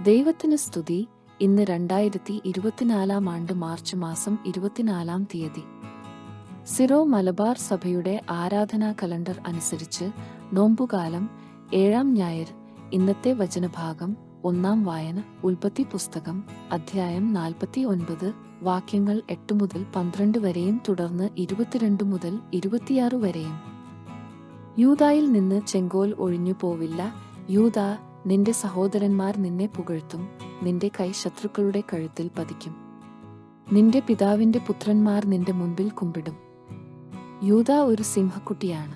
ദൈവത്തിന് സ്തുതി. ഇന്ന് 2024 ആണ്ട് മാർച്ച് മാസം 24 തീയതി. സിറോ മലബാർ സഭയുടെ ആരാധനാ കലണ്ടർ അനുസരിച്ച് നോമ്പുകാലം 7-ാം ഞായർ. ഇന്നത്തെ വചനഭാഗം. 1-ാം വായന ഉൽപ്പത്തി പുസ്തകം അധ്യായം 49, വാക്യങ്ങൾ 8 മുതൽ 12 വരെയും തുടർന്ന് 22 മുതൽ 26 വരെയും. യൂദായിൽ നിന്ന് ചെങ്കോൽ ഒഴിഞ്ഞു പോവില്ല. യൂദാ, നിന്റെ സഹോദരന്മാർ നിന്നെ പുകഴ്ത്തും, നിന്റെ കൈ ശത്രുക്കളുടെ കഴുത്തിൽ പതിക്കും. നിന്റെ പിതാവിന്റെ പുത്രന്മാർ നിന്റെ മുൻപിൽ കുമ്പിടും. യൂദാ ഒരു സിംഹക്കുട്ടിയാണ്.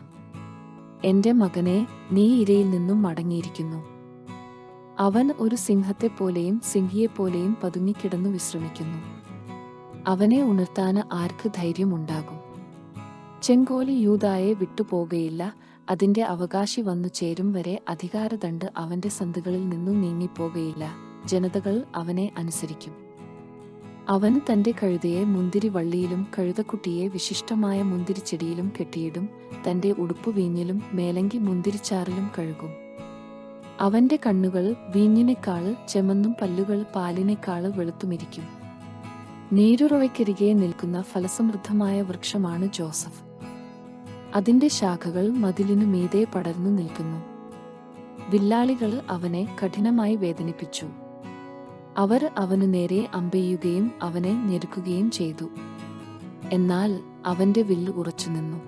എന്റെ മകനെ, നീ ഇരയിൽ നിന്നും മടങ്ങിയിരിക്കുന്നു. അവൻ ഒരു സിംഹത്തെപ്പോലെയും സിംഹിയെപ്പോലെയും പതുങ്ങിക്കിടന്നു വിശ്രമിക്കുന്നു. അവനെ ഉണർത്താൻ ആർക്ക് ധൈര്യമുണ്ടാകും? ചെങ്കോല് യൂദായെ വിട്ടുപോകുകയില്ല. അതിന്റെ അവകാശി വന്നു ചേരും വരെ അധികാരദണ്ഡ് അവന്റെ സന്ധികളിൽ നിന്നും നീങ്ങിപ്പോകുകയില്ല. ജനതകൾ അവനെ അനുസരിക്കും. അവൻ തന്റെ കഴുതയെ മുന്തിരിവള്ളിയിലും കഴുതക്കുട്ടിയെ വിശിഷ്ടമായ മുന്തിരിച്ചെടിയിലും കെട്ടിയിടും. തന്റെ ഉടുപ്പ് വീഞ്ഞിലും മേലങ്കി മുന്തിരിച്ചാറിലും കഴുകും. അവന്റെ കണ്ണുകൾ വീഞ്ഞിനേക്കാള് ചെമന്നും പല്ലുകൾ പാലിനേക്കാള് വെളുത്തുമിരിക്കും. നീരുറവയ്ക്കരികെ നിൽക്കുന്ന ഫലസമൃദ്ധമായ വൃക്ഷമാണ് ജോസഫ്. അതിന്റെ ശാഖകൾ മതിലിനു മീതെ പടർന്നു നിൽക്കുന്നു. വില്ലാളികൾ അവനെ കഠിനമായി വേദനിപ്പിച്ചു. അവർ അവനു നേരെ അമ്പെയ്യുകയും അവനെ ഞെരുക്കുകയും ചെയ്തു. എന്നാൽ അവന്റെ വില്ല് ഉറച്ചുനിന്നു.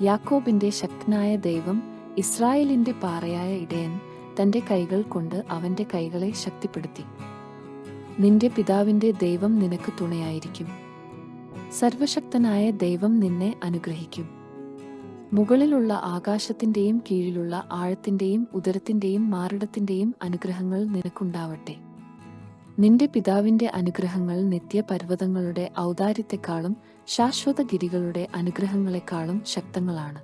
യാക്കോബിന്റെ ശക്തനായ ദൈവം, ഇസ്രായേലിന്റെ പാറയായ ഇടയൻ, തന്റെ കൈകൾ കൊണ്ട് അവന്റെ കൈകളെ ശക്തിപ്പെടുത്തി. നിന്റെ പിതാവിന്റെ ദൈവം നിനക്ക് തുണയായിരിക്കും. സർവശക്തനായ ദൈവം നിന്നെ അനുഗ്രഹിക്കും. മുകളിലുള്ള ആകാശത്തിന്റെയും കീഴിലുള്ള ആഴത്തിന്റെയും ഉദരത്തിന്റെയും മാറിടത്തിന്റെയും അനുഗ്രഹങ്ങൾ നിനക്കുണ്ടാവട്ടെ. നിന്റെ പിതാവിന്റെ അനുഗ്രഹങ്ങൾ നിത്യപർവ്വതങ്ങളുടെ ഔദാര്യത്തെക്കാളും ശാശ്വത ഗിരികളുടെ അനുഗ്രഹങ്ങളെക്കാളും ശക്തങ്ങളാണ്.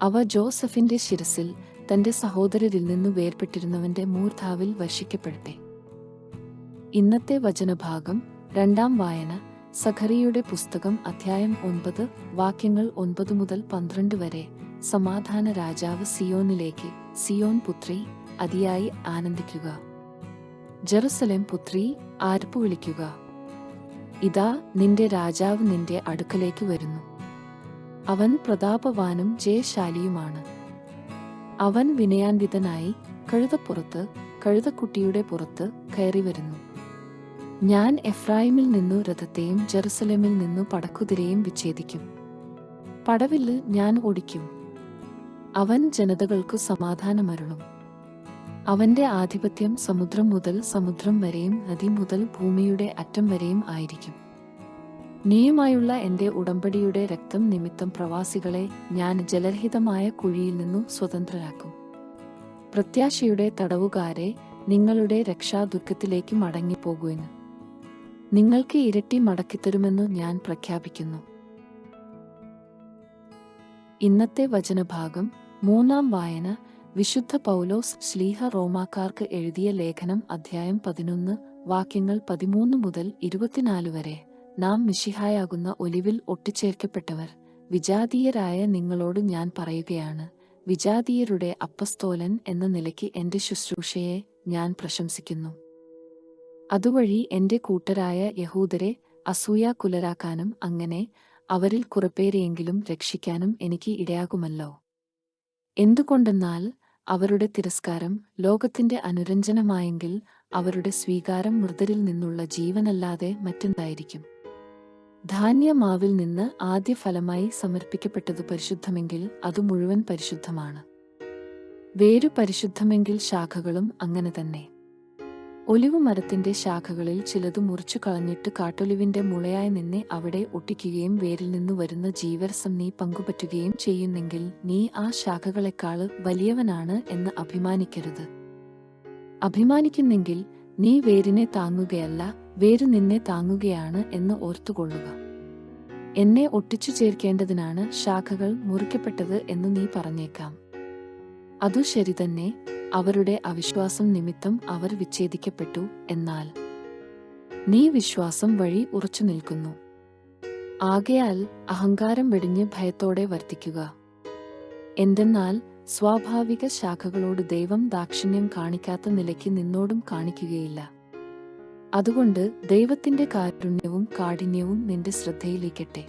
അവ ജോസഫിന്റെ ശിരസിൽ, തന്റെ സഹോദരരിൽ നിന്നു വേർപെട്ടിരുന്നവന്റെ മൂർധാവിൽ വർഷിക്കപ്പെടട്ടെ. ഇന്നത്തെ വചനഭാഗം. 2-ാം വായന സഖറിയയുടെ പുസ്തകം അധ്യായം 9, വാക്യങ്ങൾ 9 മുതൽ 12 വരെ. സമാധാന രാജാവ് സിയോനിലേക്ക്. സിയോൻ പുത്രി, അതിയായി ആനന്ദിക്കുക. ജെറുസലേം പുത്രി, ആർപ്പു വിളിക്കുക. ഇതാ, നിന്റെ രാജാവ് നിന്റെ അടുക്കലേക്ക് വരുന്നു. അവൻ പ്രതാപവാനും ജയശാലിയുമാണ്. അവൻ വിനയാന്വിതനായി കഴുതപ്പുറത്ത്, കഴുതക്കുട്ടിയുടെ പുറത്ത് കയറി വരുന്നു. ഞാൻ എഫ്രായിമിൽ നിന്നു രഥത്തെയും ജെറുസലേമിൽ നിന്നു പടക്കുതിരയും വിച്ഛേദിക്കും. പടവില്ല് ഞാൻ ഒടിക്കും. അവൻ ജനതകൾക്കു സമാധാനമരുളും. അവന്റെ ആധിപത്യം സമുദ്രം മുതൽ സമുദ്രം വരെയും നദി മുതൽ ഭൂമിയുടെ അറ്റം വരെയും ആയിരിക്കും. നീയുമായുള്ള എന്റെ ഉടമ്പടിയുടെ രക്തം നിമിത്തം പ്രവാസികളെ ഞാൻ ജലരഹിതമായ കുഴിയിൽ നിന്നു സ്വതന്ത്രരാക്കും. പ്രത്യാശയുടെ തടവുകാരെ, നിങ്ങളുടെ രക്ഷാദുർഗത്തിലേക്ക് മടങ്ങിപ്പോകുവിന്. നിങ്ങൾക്ക് ഇരട്ടി മടക്കിത്തരുമെന്നു ഞാൻ പ്രഖ്യാപിക്കുന്നു. ഇന്നത്തെ വചനഭാഗം. 3-ാം വായന വിശുദ്ധ പൗലോസ് ശ്ലീഹ റോമാക്കാർക്ക് എഴുതിയ ലേഖനം അധ്യായം 11, വാക്യങ്ങൾ 13 മുതൽ 24 വരെ. നാം മിശിഹായാകുന്ന ഒലിവിൽ ഒട്ടിച്ചേർക്കപ്പെട്ടവർ വിജാതീയരായ നിങ്ങളോട് ഞാൻ പറയുകയാണ്. വിജാതീയരുടെ അപ്പസ്തോലൻ എന്ന നിലയ്ക്ക് എന്റെ ശുശ്രൂഷയെ ഞാൻ പ്രശംസിക്കുന്നു. അതുവഴി എന്റെ കൂട്ടരായ യഹൂദരെ അസൂയാകുലരാക്കാനും അങ്ങനെ അവരിൽ കുറെപ്പേരെയെങ്കിലും രക്ഷിക്കാനും എനിക്ക് ഇടയാകുമല്ലോ. എന്തുകൊണ്ടെന്നാൽ അവരുടെ തിരസ്കാരം ലോകത്തിന്റെ അനുരഞ്ജനമായെങ്കിൽ അവരുടെ സ്വീകാരം മൃതരിൽ നിന്നുള്ള ജീവനല്ലാതെ മറ്റെന്തായിരിക്കും? ധാന്യമാവിൽ നിന്ന് ആദ്യ ഫലമായി സമർപ്പിക്കപ്പെട്ടതു പരിശുദ്ധമെങ്കിൽ അതു മുഴുവൻ പരിശുദ്ധമാണ്. വേരു പരിശുദ്ധമെങ്കിൽ ശാഖകളും അങ്ങനെ തന്നെ. ഒലിവു മരത്തിന്റെ ശാഖകളിൽ ചിലതു മുറിച്ചു കളഞ്ഞിട്ട് കാട്ടൊലിവിന്റെ മുളയായി നിന്നെ അവിടെ ഒട്ടിക്കുകയും വേരിൽ നിന്നു വരുന്ന ജീവരസം നീ പങ്കുപറ്റുകയും ചെയ്യുന്നെങ്കിൽ നീ ആ ശാഖകളെക്കാള് വലിയവനാണ് എന്ന് അഭിമാനിക്കരുത്. അഭിമാനിക്കുന്നെങ്കിൽ നീ വേരിനെ താങ്ങുകയല്ല, വേര് നിന്നെ താങ്ങുകയാണ് എന്ന് ഓർത്തുകൊള്ളുക. എന്നെ ഒട്ടിച്ചു ചേർക്കേണ്ടതിനാണ് ശാഖകൾ മുറിക്കപ്പെട്ടത് എന്ന് നീ പറഞ്ഞേക്കാം. അതു ശരി തന്നെ. അവരുടെ അവിശ്വാസം നിമിത്തം അവർ വിച്ഛേദിക്കപ്പെട്ടു. എന്നാൽ നീ വിശ്വാസം വഴി ഉറച്ചു നിൽക്കുന്നു. ആകയാൽ അഹങ്കാരം വെടിഞ്ഞ് ഭയത്തോടെ വർത്തിക്കുക. എന്തെന്നാൽ സ്വാഭാവിക ശാഖകളോട് ദൈവം ദാക്ഷിണ്യം കാണിക്കാത്ത നിലയ്ക്ക് നിന്നോടും കാണിക്കുകയില്ല. അതുകൊണ്ട് ദൈവത്തിന്റെ കാരുണ്യവും കാഠിന്യവും നിന്റെ ശ്രദ്ധയിലേക്കട്ടെ.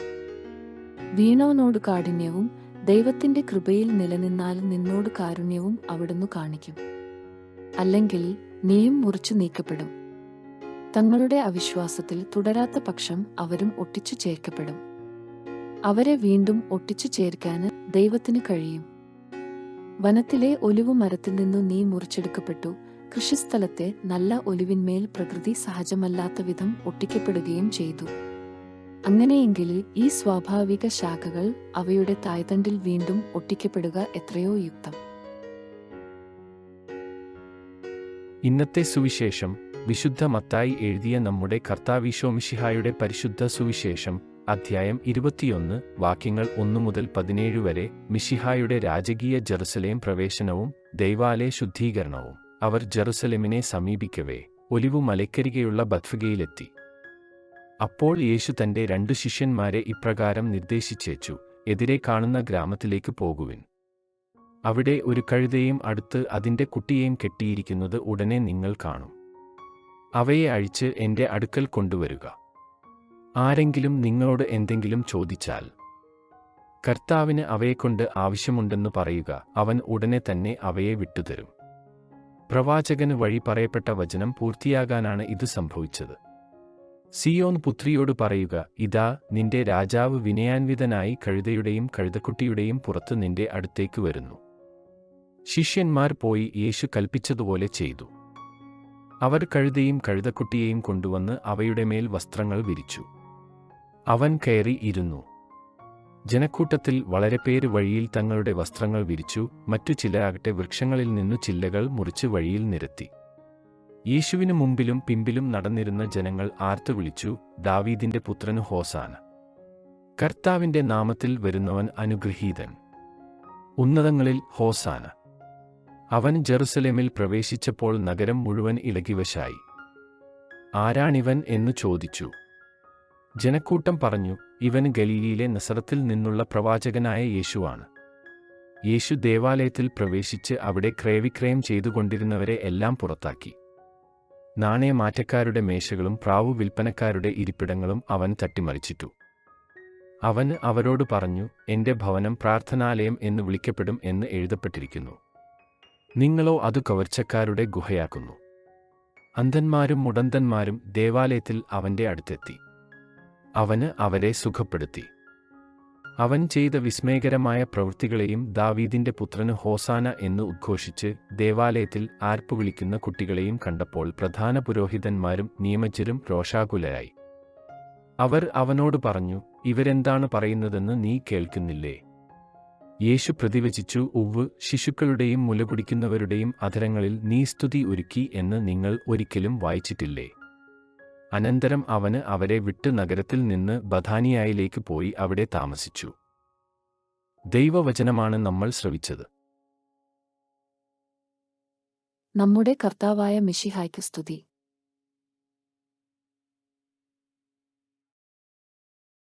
വീണവനോട് കാഠിന്യവും ദൈവത്തിന്റെ കൃപയിൽ നിലനിന്നാൽ നിന്നോട് കാരുണ്യവും അവിടുന്ന് കാണിക്കും. അല്ലെങ്കിൽ നീയും മുറിച്ചു നീക്കപ്പെടും. തങ്ങളുടെ അവിശ്വാസത്തിൽ തുടരാത്ത പക്ഷം അവരും ഒട്ടിച്ചു ചേർക്കപ്പെടും. അവരെ വീണ്ടും ഒട്ടിച്ചു ചേർക്കാന് ദൈവത്തിന് കഴിയും. വനത്തിലെ ഒലിവു മരത്തിൽ നിന്നു നീ മുറിച്ചെടുക്കപ്പെട്ടു. കൃഷിസ്ഥലത്തെ നല്ല ഒലിവിന്മേൽ പ്രകൃതി സഹജമല്ലാത്ത വിധം ഒട്ടിക്കപ്പെടുകയും ചെയ്തു. അങ്ങനെയെങ്കിൽ ഈ സ്വാഭാവിക ശാഖകൾ അവയുടെ തായ്തണ്ടിൽ വീണ്ടും ഒട്ടിക്കപ്പെടുക എത്രയോ യുക്തം. ഇന്നത്തെ സുവിശേഷം വിശുദ്ധ മത്തായി എഴുതിയ നമ്മുടെ കർത്താവീശോമിശിഹായുടെ പരിശുദ്ധ സുവിശേഷം, അധ്യായം 21, വാക്യങ്ങൾ 1 മുതൽ 17 വരെ. മിശിഹായുടെ രാജകീയ ജെറുസലേം പ്രവേശനവും ദൈവാലയ ശുദ്ധീകരണവും. അവർ ജെറുസലേമിനെ സമീപിക്കവേ ഒലിവു മലക്കരികെയുള്ള ബത്ഫഗയിലെത്തി. അപ്പോൾ യേശു തന്റെ 2 ശിഷ്യന്മാരെ ഇപ്രകാരം നിർദ്ദേശിച്ചേച്ചു: എതിരെ കാണുന്ന ഗ്രാമത്തിലേക്ക് പോകുവിൻ. അവിടെ ഒരു കഴുതയും അടുത്ത് അതിന്റെ കുട്ടിയെയും കെട്ടിയിരിക്കുന്നത് ഉടനെ നിങ്ങൾ കാണും. അവയെ അഴിച്ച് എന്റെ അടുക്കൽ കൊണ്ടുവരുക. ആരെങ്കിലും നിങ്ങളോട് എന്തെങ്കിലും ചോദിച്ചാൽ, കർത്താവിന് അവയെക്കൊണ്ട് ആവശ്യമുണ്ടെന്ന് പറയുക. അവൻ ഉടനെ തന്നെ അവയെ വിട്ടുതരും. പ്രവാചകന് വഴി പറയപ്പെട്ട വചനം പൂർത്തിയാകാനാണ് ഇത് സംഭവിച്ചത്. സിയോൻ പുത്രിയോട് പറയുക, ഇതാ നിന്റെ രാജാവ് വിനയാൻവിതനായി കഴുതയുടെയും കഴുതക്കുട്ടിയുടെയും പുറത്ത് നിന്റെ അടുത്തേക്ക് വരുന്നു. ശിഷ്യന്മാർ പോയി യേശു കൽപ്പിച്ചതുപോലെ ചെയ്തു. അവർ കഴുതയും കഴുതക്കുട്ടിയെയും കൊണ്ടുവന്ന് അവയുടെ മേൽ വസ്ത്രങ്ങൾ വിരിച്ചു. അവൻ കയറി ഇരുന്നു. ജനക്കൂട്ടത്തിൽ വളരെ പേര് വഴിയിൽ തങ്ങളുടെ വസ്ത്രങ്ങൾ വിരിച്ചു. മറ്റു ചിലരാകട്ടെ വൃക്ഷങ്ങളിൽ നിന്നു ചില്ലകൾ മുറിച്ച് വഴിയിൽ നിരത്തി. യേശുവിനു മുമ്പിലും പിമ്പിലും നടന്നിരുന്ന ജനങ്ങൾ ആർത്തു വിളിച്ചു, ദാവീദിന്റെ പുത്രന് ഹോസാന! കർത്താവിന്റെ നാമത്തിൽ വരുന്നവൻ അനുഗ്രഹീതൻ! ഉന്നതങ്ങളിൽ ഹോസാന! അവൻ ജെറുസലേമിൽ പ്രവേശിച്ചപ്പോൾ നഗരം മുഴുവൻ ഇളകിവശായി. ആരാണിവൻ എന്നു ചോദിച്ചു. ജനക്കൂട്ടം പറഞ്ഞു, ഇവൻ ഗലീലയിലെ നസറത്തിൽ നിന്നുള്ള പ്രവാചകനായ യേശുവാണ്. യേശു ദേവാലയത്തിൽ പ്രവേശിച്ച് അവിടെ ക്രയവിക്രയം ചെയ്തുകൊണ്ടിരുന്നവരെ എല്ലാം പുറത്താക്കി. നാണയമാറ്റക്കാരുടെ മേശകളും പ്രാവു വിൽപ്പനക്കാരുടെ ഇരിപ്പിടങ്ങളും അവൻ തട്ടിമറിച്ചിട്ടു. അവൻ അവരോട് പറഞ്ഞു, എന്റെ ഭവനം പ്രാർത്ഥനാലയം എന്ന് വിളിക്കപ്പെടും എന്ന് എഴുതപ്പെട്ടിരിക്കുന്നു. നിങ്ങളോ അത് കവർച്ചക്കാരുടെ ഗുഹയാക്കുന്നു. അന്ധന്മാരും മുടന്തന്മാരും ദേവാലയത്തിൽ അവന്റെ അടുത്തെത്തി. അവന് അവരെ സുഖപ്പെടുത്തി. അവൻ ചെയ്ത വിസ്മയകരമായ പ്രവൃത്തികളെയും ദാവീദിന്റെ പുത്രന് ഹോസാന എന്ന് ഉദ്ഘോഷിച്ച് ദേവാലയത്തിൽ ആർപ്പു വിളിക്കുന്ന കുട്ടികളെയും കണ്ടപ്പോൾ പ്രധാന പുരോഹിതന്മാരും നിയമജ്ഞരും രോഷാകുലരായി. അവർ അവനോട് പറഞ്ഞു, ഇവരെന്താണ് പറയുന്നതെന്ന് നീ കേൾക്കുന്നില്ലേ? യേശു പ്രതിവചിച്ചു, ഉവ്വ്, ശിശുക്കളുടെയും മുലകുടിക്കുന്നവരുടെയും അധരങ്ങളിൽ നീ സ്തുതി ഒരുക്കി എന്ന് നിങ്ങൾ ഒരിക്കലും വായിച്ചിട്ടില്ലേ? അനന്തരം അവന് അവരെ വിട്ട് നഗരത്തിൽ നിന്ന് ബഥാനിയായിലേക്ക് പോയി അവിടെ താമസിച്ചു. ദൈവവചനമാണ് നമ്മൾ ശ്രവിച്ചത്. നമ്മുടെ കർത്താവായ മിശിഹായ്ക്ക് സ്തുതി.